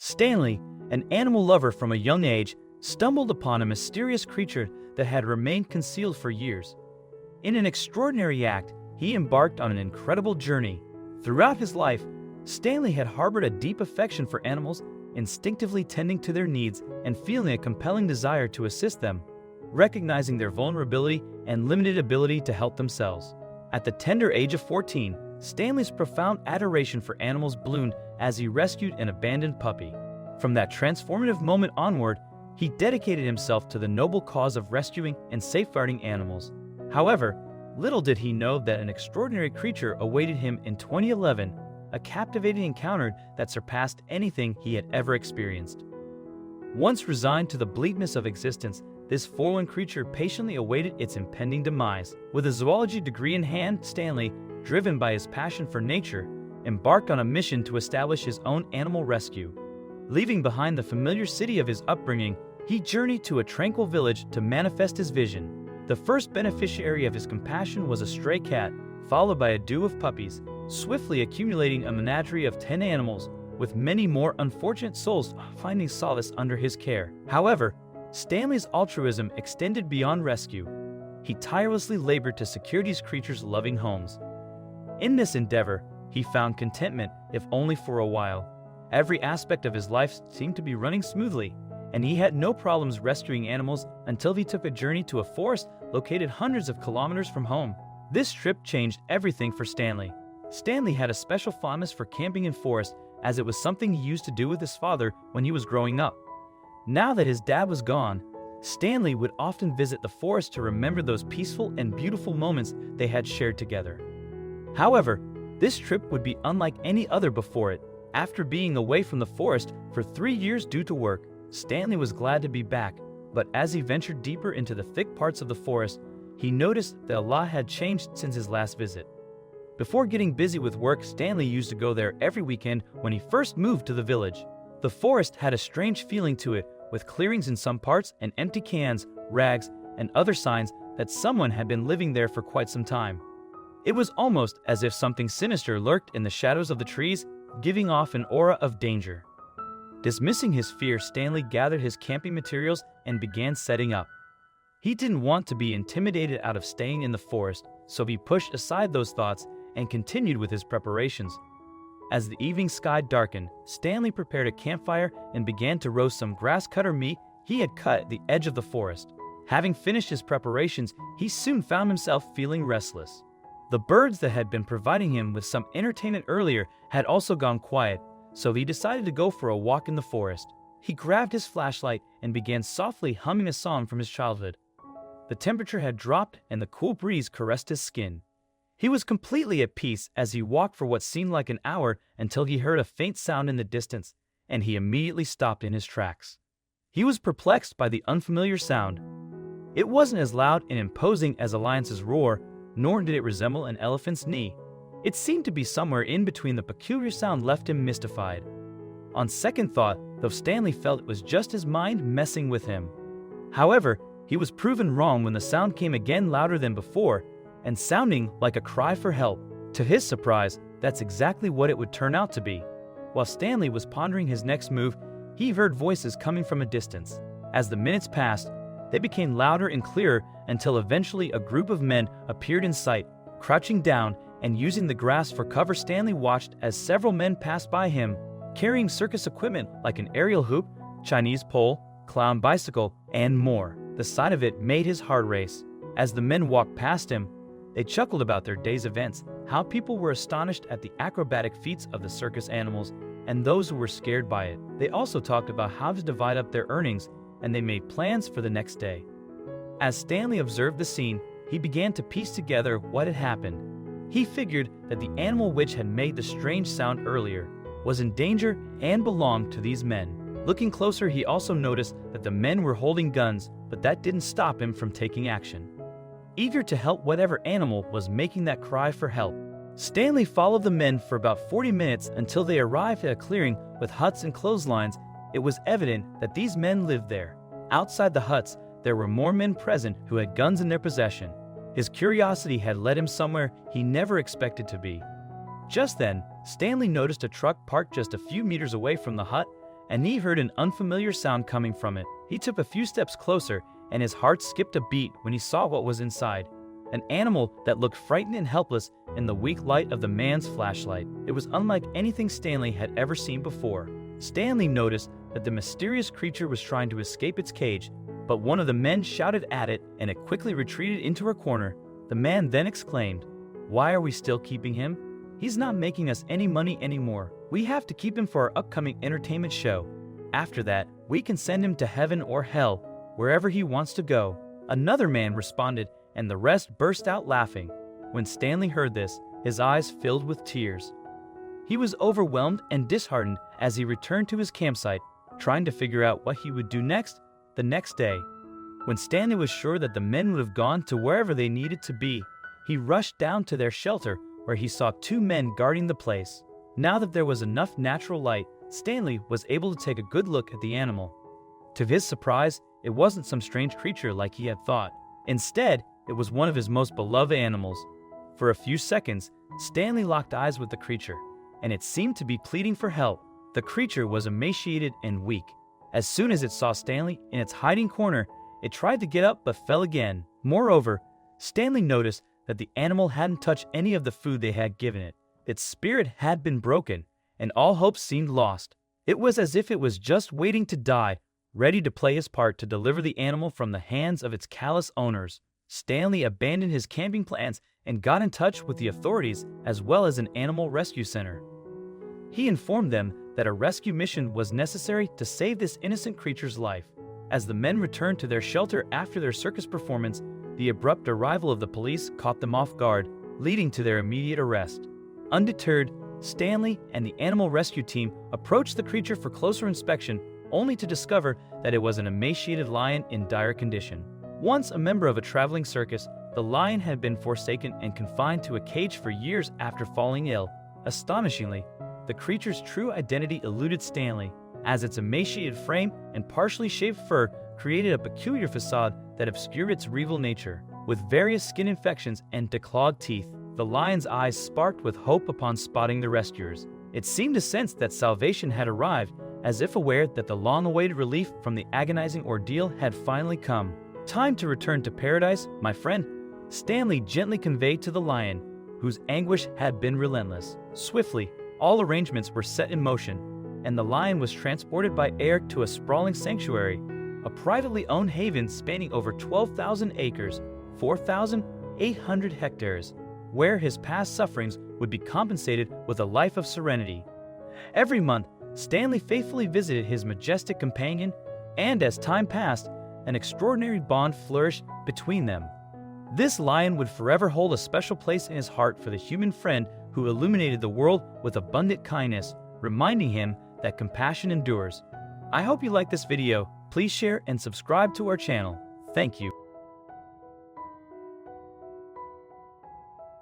Stanley, an animal lover from a young age, stumbled upon a mysterious creature that had remained concealed for years. In an extraordinary act, he embarked on an incredible journey. Throughout his life, Stanley had harbored a deep affection for animals, instinctively tending to their needs and feeling a compelling desire to assist them, recognizing their vulnerability and limited ability to help themselves. At the tender age of 14, Stanley's profound adoration for animals bloomed as he rescued an abandoned puppy. From that transformative moment onward, he dedicated himself to the noble cause of rescuing and safeguarding animals. However, little did he know that an extraordinary creature awaited him in 2011, a captivating encounter that surpassed anything he had ever experienced. Once resigned to the bleakness of existence, this forlorn creature patiently awaited its impending demise. With a zoology degree in hand, Stanley, driven by his passion for nature, embarked on a mission to establish his own animal rescue. Leaving behind the familiar city of his upbringing, he journeyed to a tranquil village to manifest his vision. The first beneficiary of his compassion was a stray cat, followed by a dew of puppies, swiftly accumulating a menagerie of 10 animals, with many more unfortunate souls finding solace under his care. However, Stanley's altruism extended beyond rescue. He tirelessly labored to secure these creatures' loving homes. In this endeavor, he found contentment, if only for a while. Every aspect of his life seemed to be running smoothly, and he had no problems rescuing animals until he took a journey to a forest located hundreds of kilometers from home. This trip changed everything for Stanley. Stanley had a special fondness for camping in forests, as it was something he used to do with his father when he was growing up. Now that his dad was gone, Stanley would often visit the forest to remember those peaceful and beautiful moments they had shared together. However, this trip would be unlike any other before it. After being away from the forest for 3 years due to work, Stanley was glad to be back, but as he ventured deeper into the thick parts of the forest, he noticed that a lot had changed since his last visit. Before getting busy with work, Stanley used to go there every weekend when he first moved to the village. The forest had a strange feeling to it, with clearings in some parts and empty cans, rags, and other signs that someone had been living there for quite some time. It was almost as if something sinister lurked in the shadows of the trees, giving off an aura of danger. Dismissing his fear, Stanley gathered his camping materials and began setting up. He didn't want to be intimidated out of staying in the forest, so he pushed aside those thoughts and continued with his preparations. As the evening sky darkened, Stanley prepared a campfire and began to roast some grass-cutter meat he had cut at the edge of the forest. Having finished his preparations, he soon found himself feeling restless. The birds that had been providing him with some entertainment earlier had also gone quiet, so he decided to go for a walk in the forest. He grabbed his flashlight and began softly humming a song from his childhood. The temperature had dropped and the cool breeze caressed his skin. He was completely at peace as he walked for what seemed like an hour until he heard a faint sound in the distance, and he immediately stopped in his tracks. He was perplexed by the unfamiliar sound. It wasn't as loud and imposing as a lion's roar, nor did it resemble an elephant's neigh. It seemed to be somewhere in between. The peculiar sound left him mystified. On second thought, though, Stanley felt it was just his mind messing with him. However, he was proven wrong when the sound came again, louder than before, and sounding like a cry for help. To his surprise, that's exactly what it would turn out to be. While Stanley was pondering his next move, he heard voices coming from a distance. As the minutes passed, they became louder and clearer until eventually a group of men appeared in sight, crouching down and using the grass for cover. Stanley watched as several men passed by him, carrying circus equipment like an aerial hoop, Chinese pole, clown bicycle, and more. The sight of it made his heart race. As the men walked past him, they chuckled about their day's events, how people were astonished at the acrobatic feats of the circus animals, and those who were scared by it. They also talked about how to divide up their earnings, and they made plans for the next day. As Stanley observed the scene, he began to piece together what had happened. He figured that the animal which had made the strange sound earlier was in danger and belonged to these men. Looking closer, he also noticed that the men were holding guns, but that didn't stop him from taking action. Eager to help whatever animal was making that cry for help, Stanley followed the men for about 40 minutes until they arrived at a clearing with huts and clotheslines. It was evident that these men lived there. Outside the huts, there were more men present who had guns in their possession. His curiosity had led him somewhere he never expected to be. Just then, Stanley noticed a truck parked just a few meters away from the hut, and he heard an unfamiliar sound coming from it. He took a few steps closer, and his heart skipped a beat when he saw what was inside. An animal that looked frightened and helpless in the weak light of the man's flashlight. It was unlike anything Stanley had ever seen before. Stanley noticed that the mysterious creature was trying to escape its cage, but one of the men shouted at it and it quickly retreated into a corner. The man then exclaimed, "Why are we still keeping him? He's not making us any money anymore. We have to keep him for our upcoming entertainment show. After that, we can send him to heaven or hell, wherever he wants to go." Another man responded, and the rest burst out laughing. When Stanley heard this, his eyes filled with tears. He was overwhelmed and disheartened as he returned to his campsite, trying to figure out what he would do next the next day. When Stanley was sure that the men would have gone to wherever they needed to be, he rushed down to their shelter where he saw two men guarding the place. Now that there was enough natural light, Stanley was able to take a good look at the animal. To his surprise, it wasn't some strange creature like he had thought. Instead, it was one of his most beloved animals. For a few seconds, Stanley locked eyes with the creature, and it seemed to be pleading for help. The creature was emaciated and weak. As soon as it saw Stanley in its hiding corner, it tried to get up but fell again. Moreover, Stanley noticed that the animal hadn't touched any of the food they had given it. Its spirit had been broken, and all hope seemed lost. It was as if it was just waiting to die, ready to play his part to deliver the animal from the hands of its callous owners. Stanley abandoned his camping plans and got in touch with the authorities as well as an animal rescue center. He informed them that a rescue mission was necessary to save this innocent creature's life. As the men returned to their shelter after their circus performance, the abrupt arrival of the police caught them off guard, leading to their immediate arrest. Undeterred, Stanley and the animal rescue team approached the creature for closer inspection, only to discover that it was an emaciated lion in dire condition. Once a member of a traveling circus, the lion had been forsaken and confined to a cage for years after falling ill. Astonishingly, the creature's true identity eluded Stanley, as its emaciated frame and partially shaved fur created a peculiar facade that obscured its evil nature. With various skin infections and declawed teeth, the lion's eyes sparkled with hope upon spotting the rescuers. It seemed to sense that salvation had arrived, as if aware that the long-awaited relief from the agonizing ordeal had finally come. "Time to return to paradise, my friend," Stanley gently conveyed to the lion, whose anguish had been relentless. Swiftly, all arrangements were set in motion, and the lion was transported by air to a sprawling sanctuary, a privately owned haven spanning over 12,000 acres, 4,800 hectares, where his past sufferings would be compensated with a life of serenity. Every month, Stanley faithfully visited his majestic companion, and as time passed, an extraordinary bond flourished between them. This lion would forever hold a special place in his heart for the human friend who illuminated the world with abundant kindness, reminding him that compassion endures. I hope you liked this video. Please share and subscribe to our channel. Thank you.